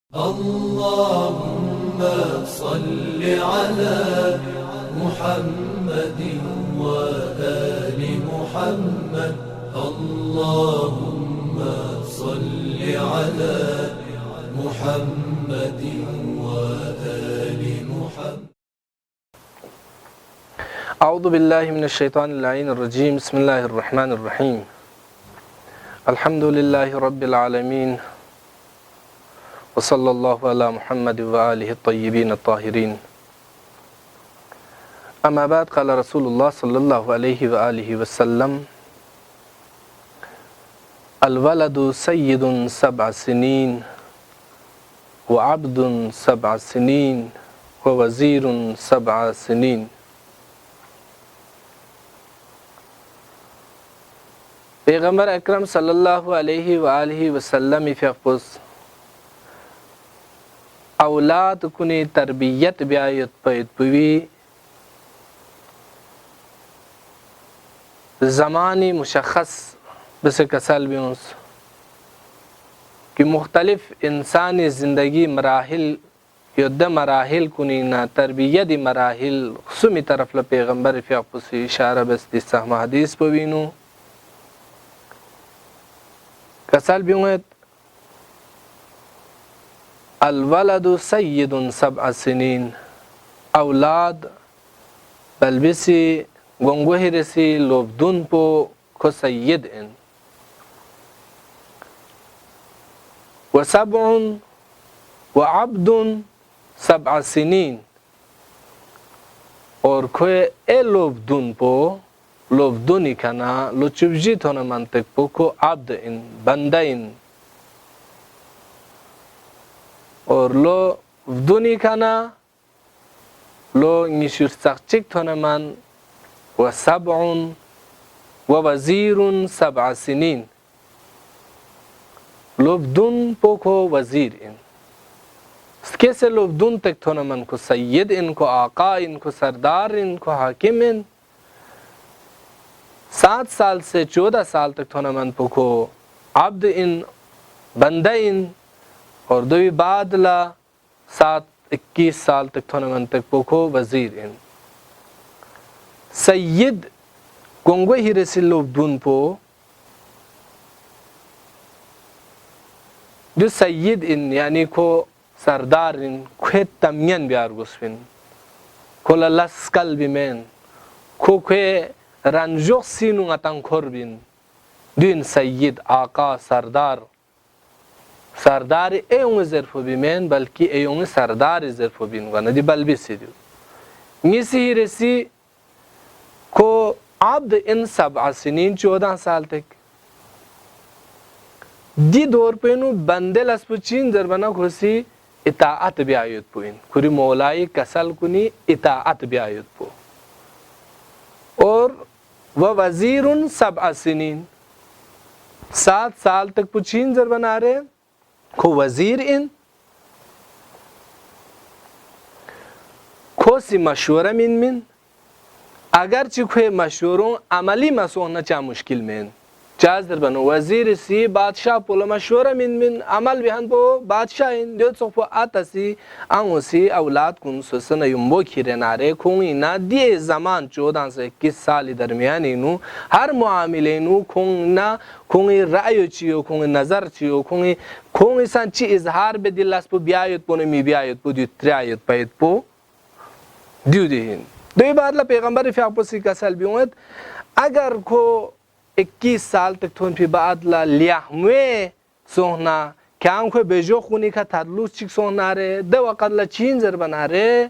اللهم صل على محمد وآل محمد. اللهم صل على محمد وآل محمد. أعوذ بالله من الشيطان اللعين الرجيم. بسم الله الرحمن الرحيم. الحمد لله رب العالمين، وصلى الله على محمد وآله الطيبين الطاهرين. أما بعد، قال رسول الله صلى الله عليه وآله وسلم: الولد سيد 7 سنين، وعبد 7 سنين، ووزير 7 سنين. پیغمبر اکرم صلی الله علیه و آله و سلم فیفوز اولاد کنی تربیت بیایت پید بوی زمانی مشخص بس کسل بیونس که مختلف انسانی زندگی مراحل یده مراحل کنی نا تربیت مراحل خصومی طرف لپیغمبر فیفوز اشاره بس دی سهم حدیث بوینو کسل بیونت الولد سید 7 سنین، اولاد بلبسی گنگوهی رسی لبدون پو کو سید ان، و 7 و عبد 7 سنین، اور کوئی ای لبدون پو لبدونی کنا لو چبجی تونا منطق پو کو عبد ان بنده ان، اور لو ودونی کنا لو نشور سخچک تونا من و 7 و وزیر 7 سنین، لبدون پو کو وزیر ان. کیسے لبدون تک تونا من کو سید ان، کو آقا ان، کو سردار ان، کو حاکم ان. 7 سال سے 14 سال تک تھونمن پکو عبد ان بندہ ان، اور دوی بعد لا 21 سال تک تھونمن تک پکو وزیر ان. سید گنگو ہی رسی لبدون پو جو سید ان یعنی کو سردار ان، کوئی تمین بیار گسفن، کو لسکل بیمین، کوئی رنجوخ سینو غتن کربین. دین سید آقا سردار ایون ظرفو بیمین بلکه ایون سردار ظرفو بین گانا دی بل بیسی دیو. نیسی ہی رسی کو عبد ان 7 سنین 14 سال تک دی دور پینو بنده لسپو چین ضربنا کھوسی اطاعت بیایت پوین کوری مولائی کسل کنی اطاعت بیایت پو. اور و وزیر 7 سنین 7 سال تک پوچین زر بنا رہے کو وزیر ان، کو سی مشورہ من اگرچہ کوئی مشوروں عملی مسونا چا مشکل من چاز در بنو وزیر سی بادشاہ پولا مشورہ من عمل بیان پو بادشاہ ان دیو صفو آتا سی آنگو سی اولاد کن سوسن یمبو کھیرے نارے کھونگی نا دیئے زمان 14 سے 21 سالی درمیانی نو ہر معاملے نو کھونگی رائیو چیو کھونگی نظر چیو کھونگی سان چی اظہار بے دل اس پو بیایت پو نمی بیایت پو دیو تریایت پایت پو دیو دیہن. دوی بار لا پیغمبر فیاقو سی کسل بیونت اگر کو 21 سال تک تون پی بعد لا لیحموے سوہنا کیان کوئی بیجو خونی کا تدلوس چک سوہنا رے دو وقت لا چین زر بنا رے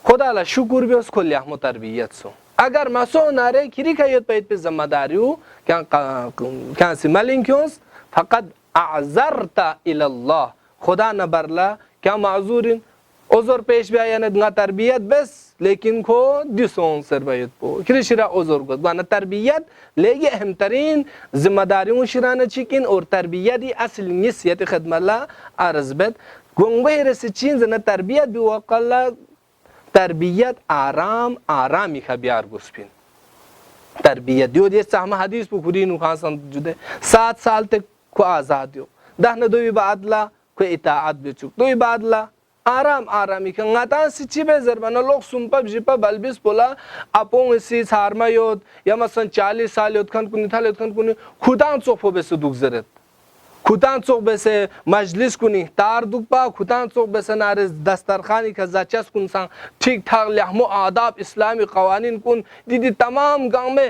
خدا لا شکر بھی اس کو لیحمو تربیت سو. اگر ما سوہنا رے کری کھایت پیت پی ذمہ داریو کیان سی ملین کیونس فقد اعذرتا الاللہ خدا نبرلا کیا معذورین عذر پیش بھی آیا نا تربیت بس لیکن کو دیسون سر بیت پو کلی شرا عذر گد وانا تربیت لے یہ اہم ترین ذمہ داریوں شرانا چکن اور تربیت دی اصل نسیت خدمت اللہ عرض بد گنگوہ رسی چین زنا تربیت بھی وقلا تربیت آرامی خبیار گسپین تربیت دیو دیس سهم حدیث بخورینو خانسان جده 7 سال تک کو آزاد دیو دهنه دوی با عدلا که اطاعت بچوک توی بادلا آرامی که غتان سی چی به زربانه لوگ سومپا بجیپا بلبیس بولا اپون سی سارما یود یا مثلا 40 سال یود کن کنی تال یود کن کنی خودان صوفو بس دوگزرد خودان صوف بس مجلس کنی تار دوگ با خودان صوف بس نارز دسترخانی که زچس کن سان ٹھیک ٹھاک لحم و آداب اسلامی قوانین کن دیدی تمام گاؤں میں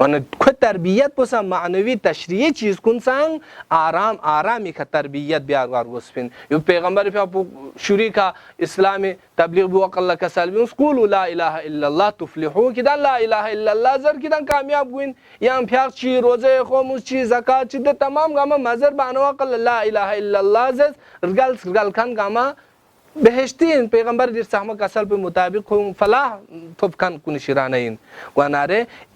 ون خود تربیت بسا معنوی تشریعی چیز کن سنگ آرامی که تربیت بیار گسپین یو پیغمبر پی شوری که اسلام تبلیغ بوق الله کسال بیون قولوا لا اله الا الله تفلحو کدن لا اله الا الله زر کدن کامیاب گوین یا پیاق چی روزه خاموش چی زکات چی ده تمام گاما مزر بانوا قل لا اله الا الله زر رگل کن گاما بهشتین پیغمبر دیر سحمه کسل به مطابق فلاح توفکن کنی شیرانه این و ناره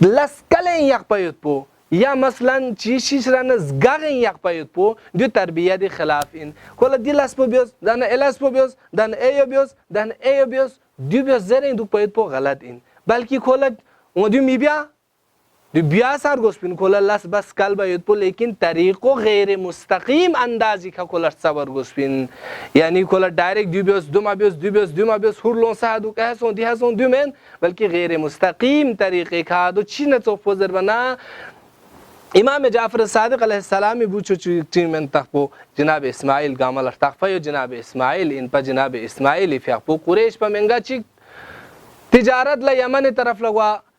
لسکل این یک پایود پو یا مثلا چیشی شرانه زگاق این یک پایود پو دو تربیت خلاف این کولا دی لس پو بیوز دان الس پو بیوز دان ایو بیوز دان ایو بیوز دو بیوز زر این دو پایود پو غلط این بلکی کولا اون دو می بیا دو بیا سر گسپین کولا لس بس کل باید پو لیکن طریقو غیر مستقیم اندازی که کولا صبر گسپین یعنی کولا دایرکت دو بیوز دو ما بیوز هر لون سه دو که هستون دی هستون دو من بلکه غیر مستقیم طریقه که دو چی نتوف پوزر بنا امام جعفر صادق علیه السلام بوچو چی من تخپو جناب اسماعیل گامل تخفا یا جناب اسماعیل این پا جناب اسماعیل فیخپو قریش پا منگا چی تجارت لا یمن طرف لگوا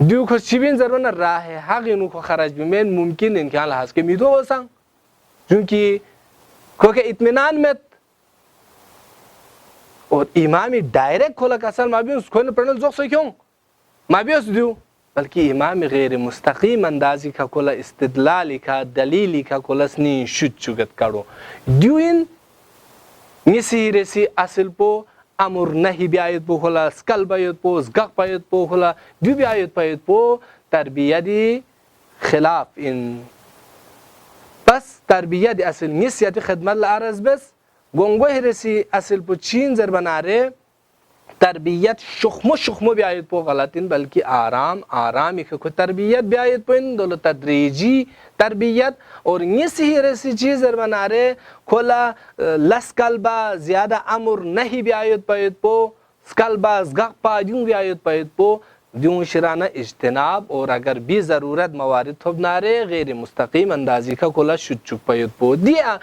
دیو خو چیبین زربان راه حق اینو خو خرج بیمین ممکن این که حال هست که میدو بسن چونکه که اطمینان مت اور امامی دایرکت کلا کسل ما بیون کوئی پرنل زوق سو کیوں ما بیوس دیو بلکه امام غیر مستقیم اندازی که کلا استدلالی که دلیلی که کلا سنی شد چوگت کرو دیو این نیسی رسی اصل پو امر نهی بیاید پو خلا سکل باید پو زگق باید پو خلا دو بیاید پو تربیتی خلاف این بس تربیت اصل نیسیتی خدمت لعرض بس گونگوه رسی اصل پو چین زر بناره تربیت شخمو بیاید پو غلطین بلکه آرامی که تربیت بیاید پو این دولو تدریجی تربیت اور نیسی رسی چیز زر بناره کلا لسکل با زیاده امر نهی بیاید پاید پو سکل با زگق پا دیون بیاید پاید پو دیون شرانه اجتناب اور اگر بی ضرورت موارد تب ناره غیر مستقیم اندازی که کلا شد چک پاید پو دیا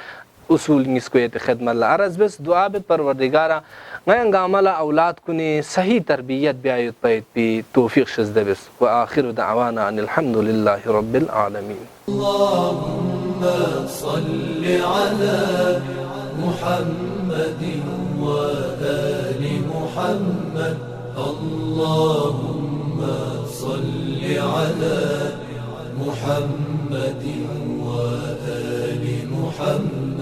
اصول نسکویت خدمت لعرض بس دعا بت پروردگارا غین گامل اولاد کنی صحیح تربیت بیاید پاید بی توفیق شزده بس و آخر دعوانا ان الحمد لله رب العالمین اللهم صل على محمد وآل محمد اللهم صل على محمد وآل محمد